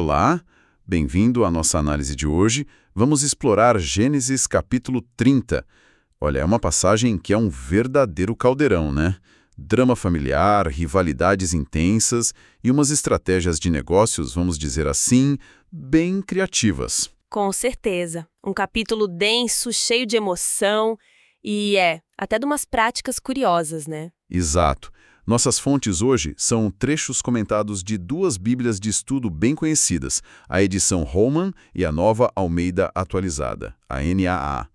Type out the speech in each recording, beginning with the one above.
Olá, bem-vindo à nossa análise de hoje. Vamos explorar Gênesis capítulo 30. Olha, é uma passagem que é um verdadeiro caldeirão, né? Drama familiar, rivalidades intensas e umas estratégias de negócios, vamos dizer assim, bem criativas. Com certeza. Um capítulo denso, cheio de emoção e até de umas práticas curiosas, né? Exato. Nossas fontes hoje são trechos comentados de duas bíblias de estudo bem conhecidas, a edição Holman e a Nova Almeida Atualizada, a NAA.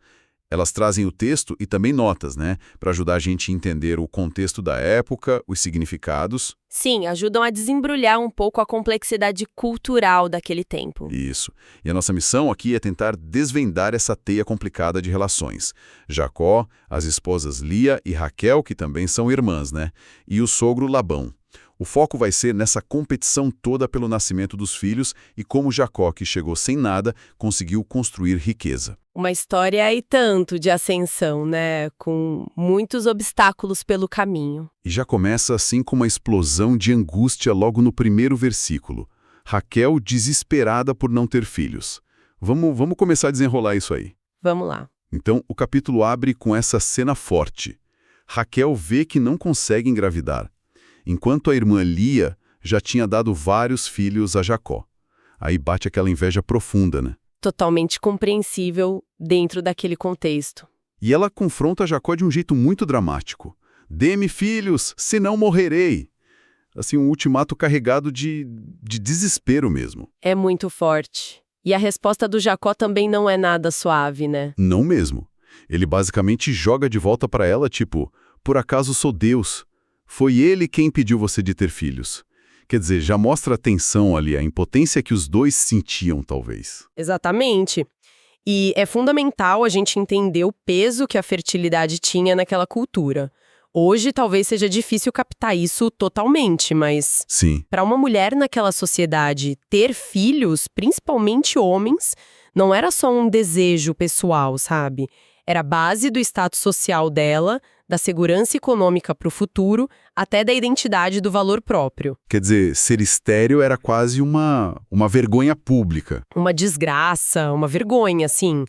Elas trazem o texto e também notas, né, para ajudar a gente a entender o contexto da época, os significados. Sim, ajudam a desembrulhar um pouco a complexidade cultural daquele tempo. Isso. E a nossa missão aqui é tentar desvendar essa teia complicada de relações. Jacó, as esposas Lia e Raquel, que também são irmãs, né? E o sogro Labão. O foco vai ser nessa competição toda pelo nascimento dos filhos e como Jacó, que chegou sem nada, conseguiu construir riqueza. Uma história e tanto de ascensão, né? Com muitos obstáculos pelo caminho. E já começa assim com uma explosão de angústia logo no primeiro versículo. Raquel desesperada por não ter filhos. Vamos começar a desenrolar isso aí. Vamos lá. Então, o capítulo abre com essa cena forte. Raquel vê que não consegue engravidar, enquanto a irmã Lia já tinha dado vários filhos a Jacó. Aí bate aquela inveja profunda, né? Totalmente compreensível dentro daquele contexto. E ela confronta Jacó de um jeito muito dramático. Dê-me filhos, senão morrerei. Assim, um ultimato carregado de desespero mesmo. É muito forte. E a resposta do Jacó também não é nada suave, né? Não mesmo. Ele basicamente joga de volta para ela, tipo, por acaso sou Deus? Foi ele quem impediu você de ter filhos. Quer dizer, já mostra a tensão ali, a impotência que os dois sentiam, talvez. Exatamente. E é fundamental a gente entender o peso que a fertilidade tinha naquela cultura. Hoje talvez seja difícil captar isso totalmente, mas Sim. para uma mulher naquela sociedade, ter filhos, principalmente homens, não era só um desejo pessoal, sabe? Era a base do status social dela, da segurança econômica para o futuro, até da identidade do valor próprio. Quer dizer, ser estéril era quase uma vergonha pública. Uma desgraça, uma vergonha, sim.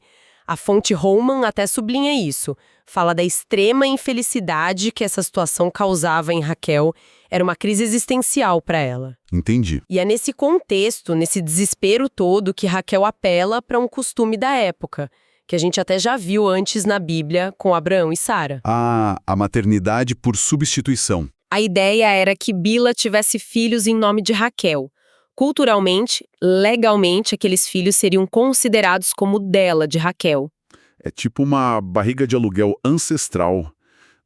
A fonte Holman até sublinha isso. Fala da extrema infelicidade que essa situação causava em Raquel. Era uma crise existencial para ela. Entendi. E é nesse contexto, nesse desespero todo, que Raquel apela para um costume da época, que a gente até já viu antes na Bíblia com Abraão e Sara. A maternidade por substituição. A ideia era que Bila tivesse filhos em nome de Raquel. Culturalmente, legalmente, aqueles filhos seriam considerados como dela, de Raquel. É tipo uma barriga de aluguel ancestral,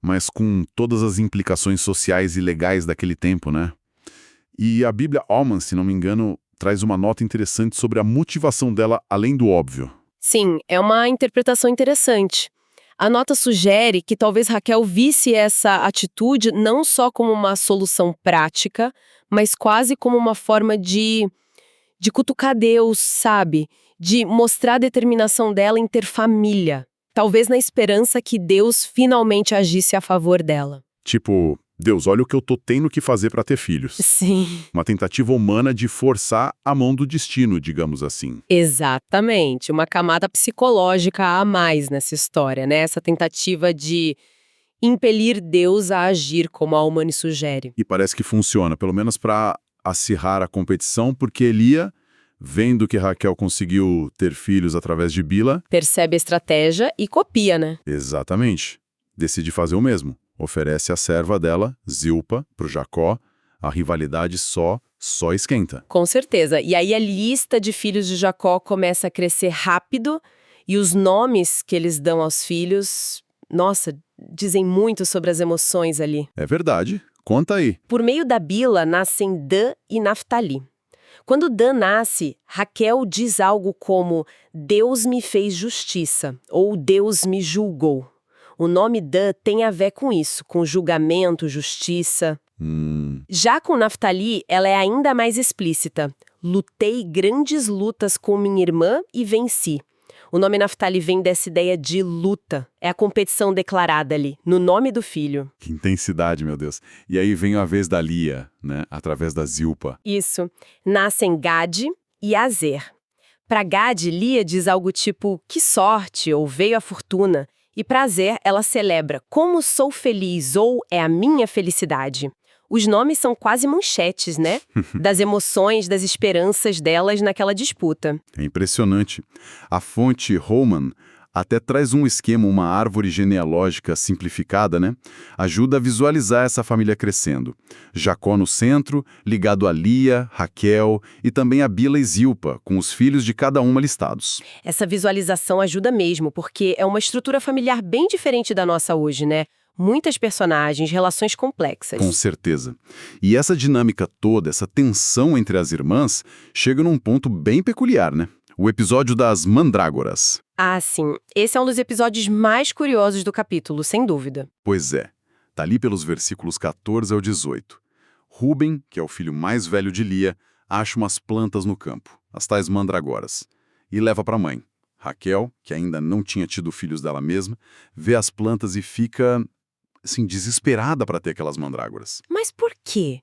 mas com todas as implicações sociais e legais daquele tempo, né? E a Bíblia Holman, se não me engano, traz uma nota interessante sobre a motivação dela além do óbvio. Sim, é uma interpretação interessante. A nota sugere que talvez Raquel visse essa atitude não só como uma solução prática, mas quase como uma forma de cutucar Deus, sabe? De mostrar a determinação dela em ter família. Talvez na esperança que Deus finalmente agisse a favor dela. Tipo, Deus, olha o que eu tô tendo que fazer para ter filhos. Sim. Uma tentativa humana de forçar a mão do destino, digamos assim. Exatamente. Uma camada psicológica a mais nessa história, né? Essa tentativa de impelir Deus a agir como a Almani sugere. E parece que funciona, pelo menos para acirrar a competição, porque Lia, vendo que Raquel conseguiu ter filhos através de Bila, Percebe a estratégia e copia, né? exatamente, decide fazer o mesmo. Oferece a serva dela, Zilpa, para o Jacó. A rivalidade só esquenta. Com certeza. E aí a lista de filhos de Jacó começa a crescer rápido e os nomes que eles dão aos filhos, nossa, dizem muito sobre as emoções ali. É verdade. Conta aí. Por meio da Bila nascem Dan e Naftali. Quando Dan nasce, Raquel diz algo como Deus me fez justiça ou Deus me julgou. O nome Dan tem a ver com isso, com julgamento, justiça. Já com Naftali, ela é ainda mais explícita. Lutei grandes lutas com minha irmã e venci. O nome Naftali vem dessa ideia de luta. É a competição declarada ali, no nome do filho. Que intensidade, meu Deus. E aí vem a vez da Lia, né? Através da Zilpa. Isso. Nascem Gade, e Azer. Para Gad, Lia diz algo tipo, que sorte, ou veio a fortuna. E para Azer, ela celebra, como sou feliz, ou é a minha felicidade. Os nomes são quase manchetes, né? Das emoções, das esperanças delas naquela disputa. É impressionante. A fonte Holman até traz um esquema, uma árvore genealógica simplificada, né? Ajuda a visualizar essa família crescendo. Jacó no centro, ligado a Lia, Raquel e também a Bila e Zilpa, com os filhos de cada uma listados. Essa visualização ajuda mesmo, porque é uma estrutura familiar bem diferente da nossa hoje, né? Muitas personagens, relações complexas. Com certeza. E essa dinâmica toda, essa tensão entre as irmãs, chega num ponto bem peculiar, né? O episódio das mandrágoras. Ah, sim. Esse é um dos episódios mais curiosos do capítulo, sem dúvida. Pois é. Tá ali pelos versículos 14 ao 18. Ruben, que é o filho mais velho de Lia, acha umas plantas no campo, as tais mandragoras, e leva para a mãe. Raquel, que ainda não tinha tido filhos dela mesma, vê as plantas e fica, assim, desesperada para ter aquelas mandrágoras. Mas por quê?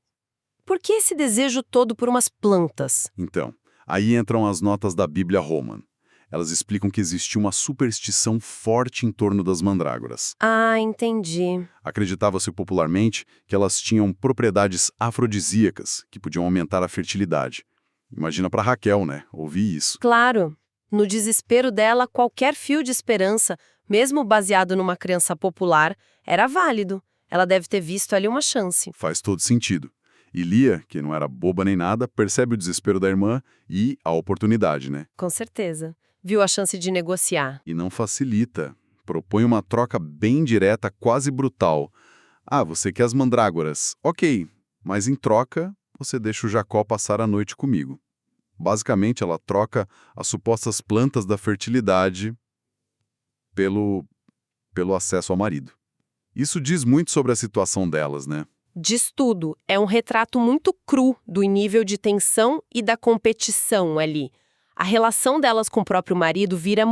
Por que esse desejo todo por umas plantas? Então, aí entram as notas da Bíblia Holman. Elas explicam que existia uma superstição forte em torno das mandrágoras. Ah, entendi. Acreditava-se popularmente que elas tinham propriedades afrodisíacas, que podiam aumentar a fertilidade. Imagina para Raquel, né? Ouvir isso. Claro. No desespero dela, qualquer fio de esperança, mesmo baseado numa crença popular, era válido. Ela deve ter visto ali uma chance. Faz todo sentido. E Lia, que não era boba nem nada, percebe o desespero da irmã e a oportunidade, né? Com certeza. Viu a chance de negociar. E não facilita. Propõe uma troca bem direta, quase brutal. Ah, você quer as mandrágoras? Ok, mas em troca, você deixa o Jacó passar a noite comigo. Basicamente, ela troca as supostas plantas da fertilidade pelo acesso ao marido. Isso diz muito sobre a situação delas, né? Diz tudo. É um retrato muito cru do nível de tensão e da competição ali. A relação delas com o próprio marido vira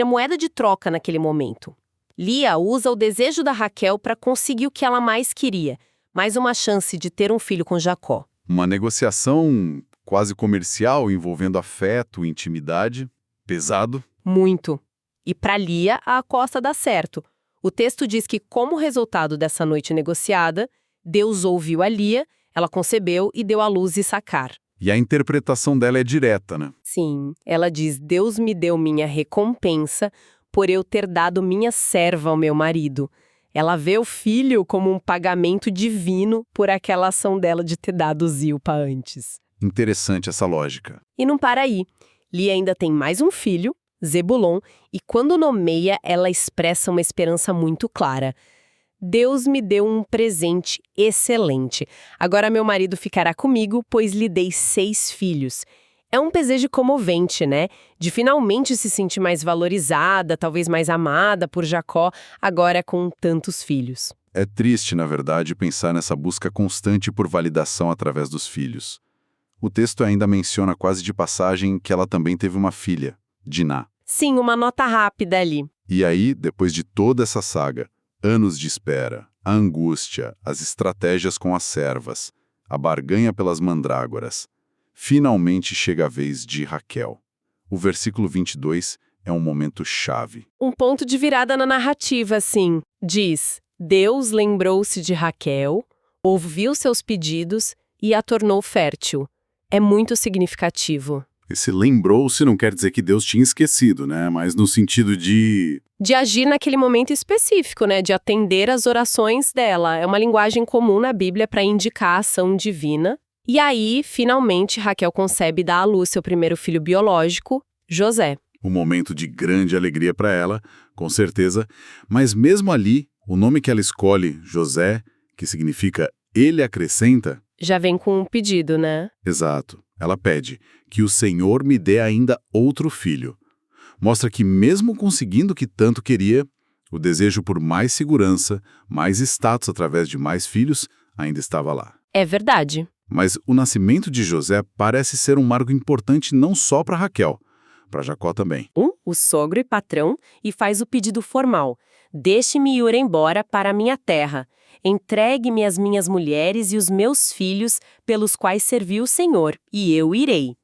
moeda de troca naquele momento. Lia usa o desejo da Raquel para conseguir o que ela mais queria, mais uma chance de ter um filho com Jacó. Uma negociação quase comercial envolvendo afeto, intimidade, pesado. Muito. E para Lia, a aposta dá certo. O texto diz que, como resultado dessa noite negociada, Deus ouviu a Lia, ela concebeu e deu à luz Issacar. E a interpretação dela é direta, né? Sim, ela diz, Deus me deu minha recompensa por eu ter dado minha serva ao meu marido. Ela vê o filho como um pagamento divino por aquela ação dela de ter dado Zilpa antes. Interessante essa lógica. E não para aí. Lia ainda tem mais um filho, Zebulon, e quando nomeia, ela expressa uma esperança muito clara. Deus me deu um presente excelente. Agora meu marido ficará comigo, pois lhe dei 6 filhos. É um desejo comovente, né? De finalmente se sentir mais valorizada, talvez mais amada por Jacó, agora com tantos filhos. É triste, na verdade, pensar nessa busca constante por validação através dos filhos. O texto ainda menciona quase de passagem que ela também teve uma filha, Diná. Sim, uma nota rápida ali. E aí, depois de toda essa saga, anos de espera, a angústia, as estratégias com as servas, a barganha pelas mandrágoras, finalmente chega a vez de Raquel. O versículo 22 é um momento chave. Um ponto de virada na narrativa, sim. Diz, Deus lembrou-se de Raquel, ouviu seus pedidos e a tornou fértil. É muito significativo. Esse lembrou-se não quer dizer que Deus tinha esquecido, né? Mas no sentido de agir naquele momento específico, né? De atender às orações dela. É uma linguagem comum na Bíblia para indicar a ação divina. E aí, finalmente, Raquel concebe e dá à luz seu primeiro filho biológico, José. um momento de grande alegria para ela, com certeza. Mas mesmo ali, o nome que ela escolhe, José, que significa ele acrescenta... Já vem com um pedido, né? Exato. Ela pede que o Senhor me dê ainda outro filho. Mostra que mesmo conseguindo o que tanto queria, o desejo por mais segurança, mais status através de mais filhos, ainda estava lá. É verdade. Mas o nascimento de José parece ser um marco importante não só para Raquel, para Jacó também. O sogro e patrão, e faz o pedido formal. Deixe-me ir embora para a minha terra. Entregue-me as minhas mulheres e os meus filhos, pelos quais servi o Senhor, e eu irei.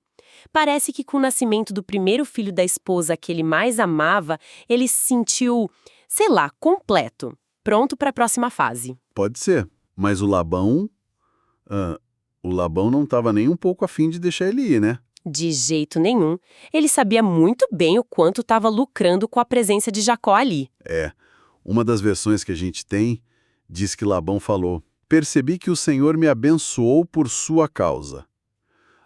parece que com o nascimento do primeiro filho da esposa que ele mais amava, ele se sentiu, sei lá, completo, pronto para a próxima fase. Pode ser, mas o Labão não estava nem um pouco afim de deixar ele ir, né? De jeito nenhum. Ele sabia muito bem o quanto estava lucrando com a presença de Jacó ali. Uma das versões que a gente tem diz que Labão falou: "Percebi que o Senhor me abençoou por sua causa."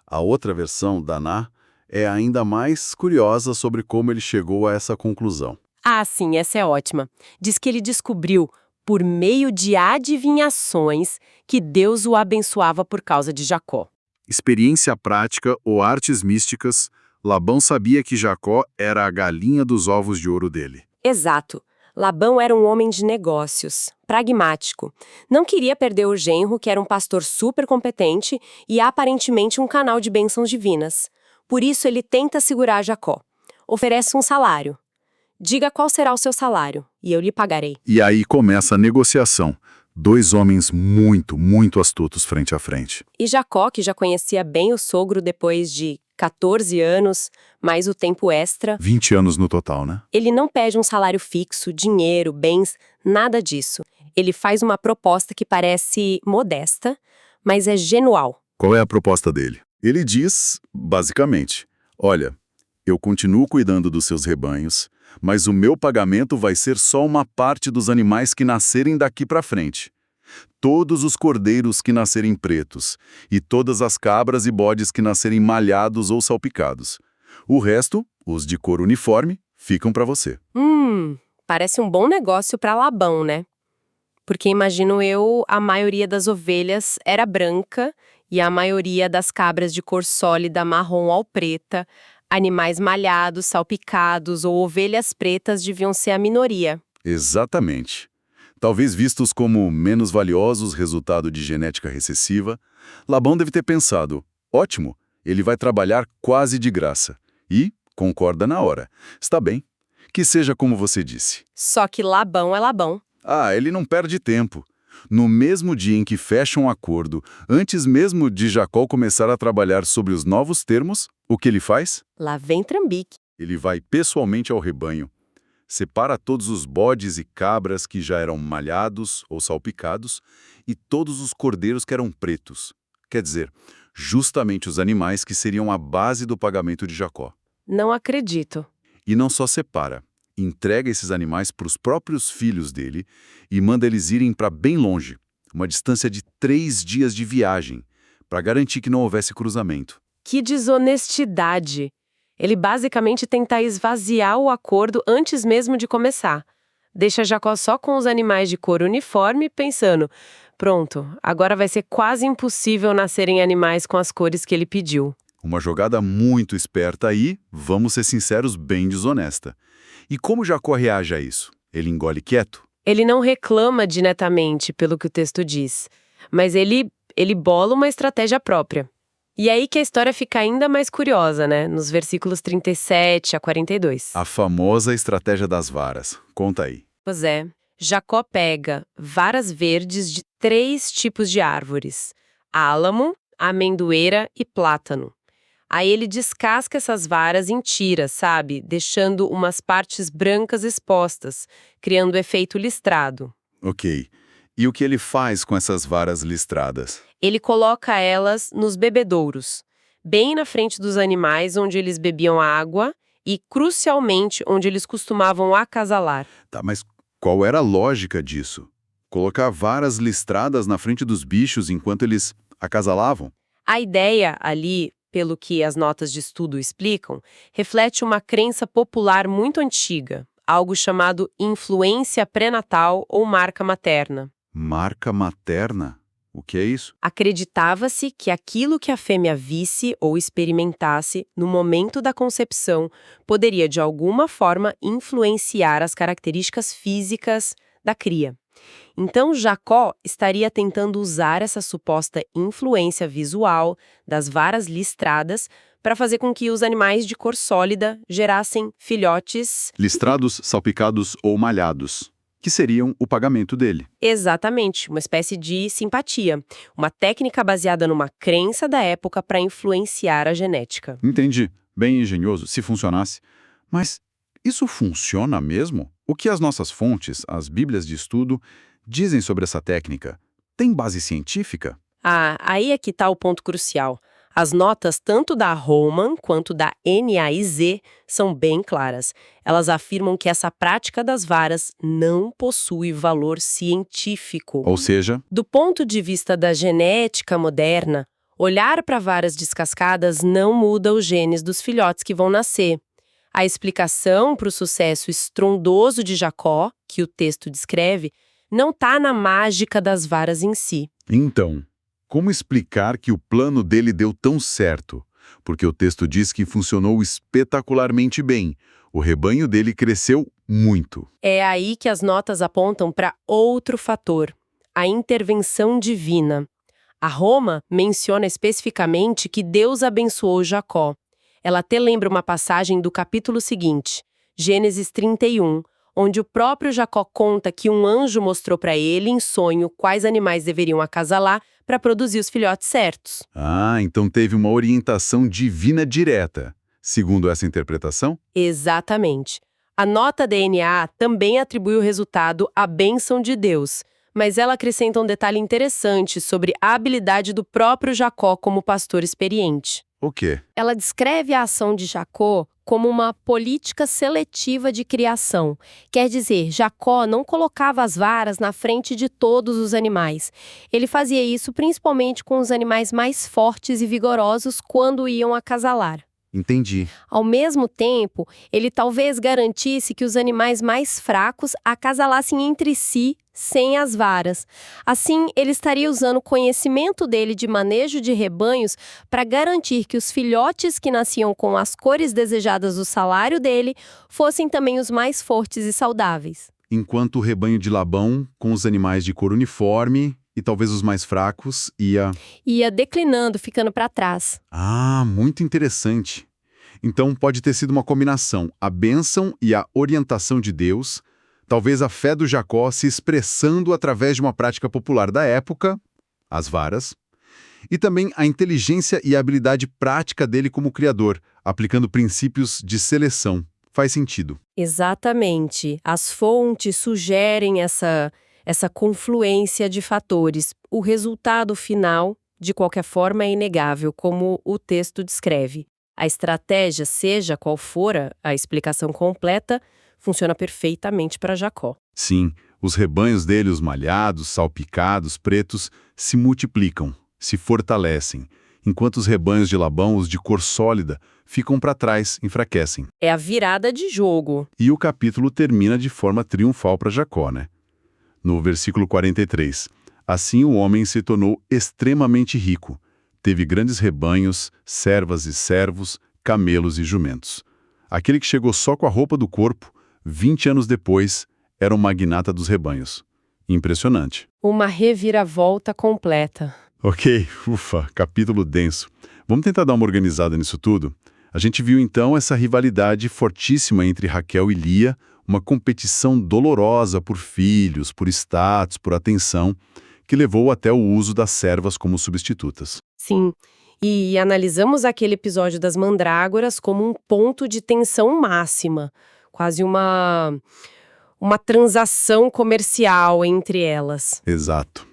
A outra versão, Daná, é ainda mais curiosa sobre como ele chegou a essa conclusão. Ah, sim, essa é ótima. Diz que ele descobriu, por meio de adivinhações, que Deus o abençoava por causa de Jacó. Experiência prática ou artes místicas, Labão sabia que Jacó era a galinha dos ovos de ouro dele. Exato. Labão era um homem de negócios, pragmático. Não queria perder o genro, que era um pastor super competente e aparentemente um canal de bênçãos divinas. Por isso ele tenta segurar Jacó. Oferece um salário. Diga qual será o seu salário, e eu lhe pagarei. E aí começa a negociação. Dois homens muito, muito astutos frente a frente. E Jacó, que já conhecia bem o sogro depois de 14 anos, mais o tempo extra, 20 anos no total, né? ele não pede um salário fixo, dinheiro, bens, nada disso. Ele faz uma proposta que parece modesta, mas é genual. Qual é a proposta dele? Ele diz, basicamente, olha, eu continuo cuidando dos seus rebanhos, mas o meu pagamento vai ser só uma parte dos animais que nascerem daqui para frente. Todos os cordeiros que nascerem pretos, e todas as cabras e bodes que nascerem malhados ou salpicados. O resto, os de cor uniforme, ficam para você. Parece um bom negócio para Labão, né? Porque imagino eu, a maioria das ovelhas era branca e a maioria das cabras de cor sólida, marrom ou preta, animais malhados, salpicados ou ovelhas pretas deviam ser a minoria. Exatamente. Talvez vistos como menos valiosos, resultado de genética recessiva, Labão deve ter pensado, ótimo, ele vai trabalhar quase de graça. E concorda na hora. Está bem. Que seja como você disse. Só que Labão é Labão. Ele não perde tempo. No mesmo dia em que fecha um acordo, antes mesmo de Jacó começar a trabalhar sobre os novos termos, o que ele faz? Lá vem trambique. Ele vai pessoalmente ao rebanho, separa todos os bodes e cabras que já eram malhados ou salpicados e todos os cordeiros que eram pretos. Quer dizer, justamente os animais que seriam a base do pagamento de Jacó. Não acredito. E não só separa, entrega esses animais para os próprios filhos dele e manda eles irem para bem longe, uma distância de 3 dias de viagem, para garantir que não houvesse cruzamento. Que desonestidade! Ele basicamente tenta esvaziar o acordo antes mesmo de começar. Deixa Jacó só com os animais de cor uniforme, pensando, pronto, agora vai ser quase impossível nascerem animais com as cores que ele pediu. Uma jogada muito esperta aí, vamos ser sinceros, bem desonesta. E como Jacó reage a isso? Ele engole quieto? Ele não reclama diretamente, pelo que o texto diz, mas ele bola uma estratégia própria. E aí que a história fica ainda mais curiosa, né? Nos versículos 37 a 42. A famosa estratégia das varas. Conta aí. Pois é. Jacó pega varas verdes de 3 tipos de árvores: álamo, amendoeira e plátano. Aí ele descasca essas varas em tiras, sabe? Deixando umas partes brancas expostas, criando o efeito listrado. Ok. E o que ele faz com essas varas listradas? Ele coloca elas nos bebedouros, bem na frente dos animais onde eles bebiam água e, crucialmente, onde eles costumavam acasalar. Tá, mas qual era a lógica disso? Colocar varas listradas na frente dos bichos enquanto eles acasalavam? A ideia ali, pelo que as notas de estudo explicam, reflete uma crença popular muito antiga, algo chamado influência pré-natal ou marca materna. Marca materna? O que é isso? Acreditava-se que aquilo que a fêmea visse ou experimentasse no momento da concepção poderia, de alguma forma, influenciar as características físicas da cria. Então, Jacó estaria tentando usar essa suposta influência visual das varas listradas para fazer com que os animais de cor sólida gerassem filhotes... Listrados, salpicados ou malhados, que seriam o pagamento dele. Exatamente, uma espécie de simpatia. Uma técnica baseada numa crença da época para influenciar a genética. Entendi. Bem engenhoso, se funcionasse. Mas isso funciona mesmo? O que as nossas fontes, as bíblias de estudo, dizem sobre essa técnica? Tem base científica? Ah, aí é que está o ponto crucial. As notas tanto da Roman quanto da NAIZ são bem claras. Elas afirmam que essa prática das varas não possui valor científico. Ou seja, Do ponto de vista da genética moderna, olhar para varas descascadas não muda os genes dos filhotes que vão nascer. A explicação para o sucesso estrondoso de Jacó, que o texto descreve, não está na mágica das varas em si. então, como explicar que o plano dele deu tão certo? Porque o texto diz que funcionou espetacularmente bem. O rebanho dele cresceu muito. É aí que as notas apontam para outro fator, a intervenção divina. A Roma menciona especificamente que Deus abençoou Jacó. Ela até lembra uma passagem do capítulo seguinte, Gênesis 31, onde o próprio Jacó conta que um anjo mostrou para ele em sonho quais animais deveriam acasalar para produzir os filhotes certos. Ah, então teve uma orientação divina direta. Segundo essa interpretação? Exatamente. A nota DNA também atribui o resultado à bênção de Deus, mas ela acrescenta um detalhe interessante sobre a habilidade do próprio Jacó como pastor experiente. O quê? Ela descreve a ação de Jacó como uma política seletiva de criação. Quer dizer, Jacó não colocava as varas na frente de todos os animais. Ele fazia isso principalmente com os animais mais fortes e vigorosos quando iam acasalar. Entendi. Ao mesmo tempo, ele talvez garantisse que os animais mais fracos acasalassem entre si sem as varas. Assim, ele estaria usando o conhecimento dele de manejo de rebanhos para garantir que os filhotes que nasciam com as cores desejadas do salário dele fossem também os mais fortes e saudáveis. Enquanto o rebanho de Labão, com os animais de cor uniforme e talvez os mais fracos, Ia declinando, ficando para trás. Ah, muito interessante. Então pode ter sido uma combinação, a bênção e a orientação de Deus, talvez a fé do Jacó se expressando através de uma prática popular da época, as varas, e também a inteligência e a habilidade prática dele como criador, aplicando princípios de seleção. Faz sentido. Exatamente. As fontes sugerem essa confluência de fatores. O resultado final, de qualquer forma, é inegável, como o texto descreve. A estratégia, seja qual for a explicação completa, funciona perfeitamente para Jacó. Sim, os rebanhos dele, os malhados, salpicados, pretos, se multiplicam, se fortalecem, enquanto os rebanhos de Labão, os de cor sólida, ficam para trás, enfraquecem. É a virada de jogo. E o capítulo termina de forma triunfal para Jacó, né? No versículo 43, assim o homem se tornou extremamente rico. Teve grandes rebanhos, servas e servos, camelos e jumentos. Aquele que chegou só com a roupa do corpo, 20 anos depois, era um magnata dos rebanhos. Impressionante. Uma reviravolta completa. Ok, ufa, capítulo denso. Vamos tentar dar uma organizada nisso tudo? A gente viu então essa rivalidade fortíssima entre Raquel e Lia, uma competição dolorosa por filhos, por status, por atenção, que levou até o uso das servas como substitutas. Sim, e analisamos aquele episódio das mandrágoras como um ponto de tensão máxima, quase uma transação comercial entre elas. Exato.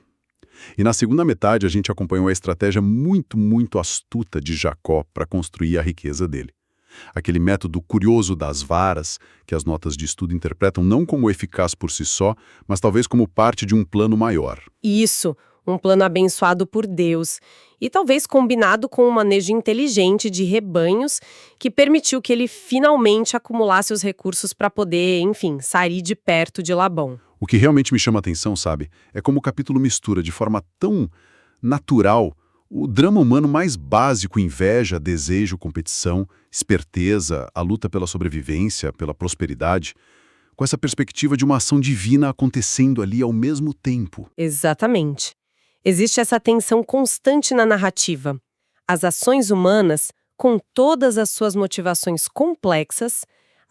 E na segunda metade a gente acompanhou a estratégia muito astuta de Jacó para construir a riqueza dele. Aquele método curioso das varas, que as notas de estudo interpretam não como eficaz por si só, mas talvez como parte de um plano maior. Isso, um plano abençoado por Deus, e talvez combinado com um manejo inteligente de rebanhos que permitiu que ele finalmente acumulasse os recursos para poder, enfim, sair de perto de Labão. O que realmente me chama a atenção, sabe, é como o capítulo mistura de forma tão natural o drama humano mais básico, inveja, desejo, competição, esperteza, a luta pela sobrevivência, pela prosperidade, com essa perspectiva de uma ação divina acontecendo ali ao mesmo tempo. Exatamente. Existe essa tensão constante na narrativa. As ações humanas, com todas as suas motivações complexas,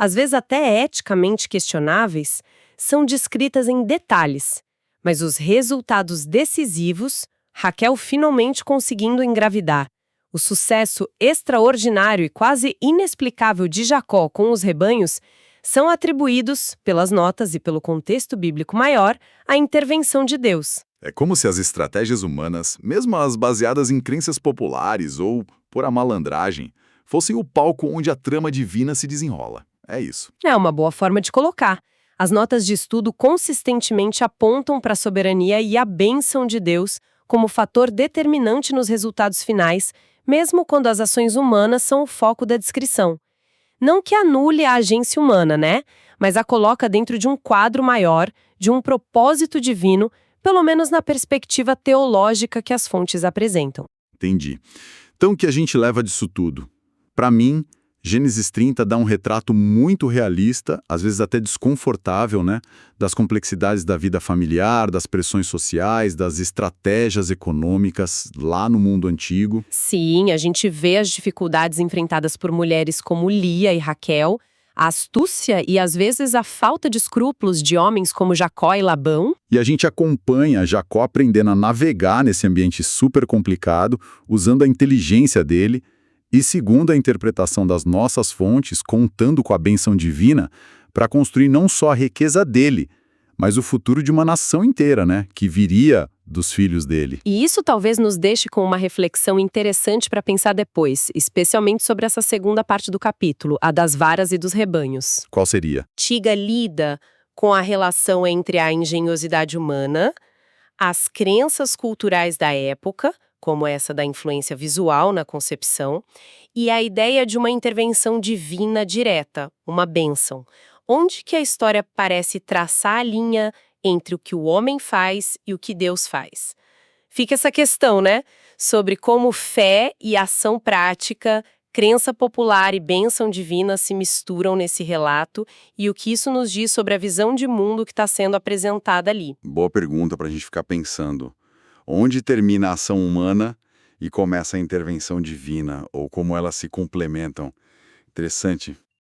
às vezes até eticamente questionáveis, são descritas em detalhes. Mas os resultados decisivos, Raquel finalmente conseguindo engravidar, o sucesso extraordinário e quase inexplicável de Jacó com os rebanhos, são atribuídos, pelas notas e pelo contexto bíblico maior, à intervenção de Deus. É como se as estratégias humanas, mesmo as baseadas em crenças populares ou por a malandragem, fossem o palco onde a trama divina se desenrola. É isso. É uma boa forma de colocar. As notas de estudo consistentemente apontam para a soberania e a bênção de Deus como fator determinante nos resultados finais, mesmo quando as ações humanas são o foco da descrição. Não que anule a agência humana, né? Mas a coloca dentro de um quadro maior, de um propósito divino, pelo menos na perspectiva teológica que as fontes apresentam. Entendi. Então, o que a gente leva disso tudo? Para mim, Gênesis 30 dá um retrato muito realista, às vezes até desconfortável, né? Das complexidades da vida familiar, das pressões sociais, das estratégias econômicas lá no mundo antigo. Sim, a gente vê as dificuldades enfrentadas por mulheres como Lia e Raquel, a astúcia e às vezes a falta de escrúpulos de homens como Jacó e Labão. E a gente acompanha Jacó aprendendo a navegar nesse ambiente super complicado, usando a inteligência dele, e segundo a interpretação das nossas fontes, contando com a bênção divina, para construir não só a riqueza dele, mas o futuro de uma nação inteira, né? Que viria dos filhos dele. E isso talvez nos deixe com uma reflexão interessante para pensar depois, especialmente sobre essa segunda parte do capítulo, a das varas e dos rebanhos. Qual seria? Tiga lida com a relação entre a engenhosidade humana, as crenças culturais da época, como essa da influência visual na concepção, e a ideia de uma intervenção divina direta, uma bênção, onde que a história parece traçar a linha entre o que o homem faz e o que Deus faz. Fica essa questão, né? Sobre como fé e ação prática, crença popular e bênção divina se misturam nesse relato e o que isso nos diz sobre a visão de mundo que está sendo apresentada ali. Boa pergunta para a gente ficar pensando. Onde termina a ação humana e começa a intervenção divina, ou como elas se complementam? Interessante.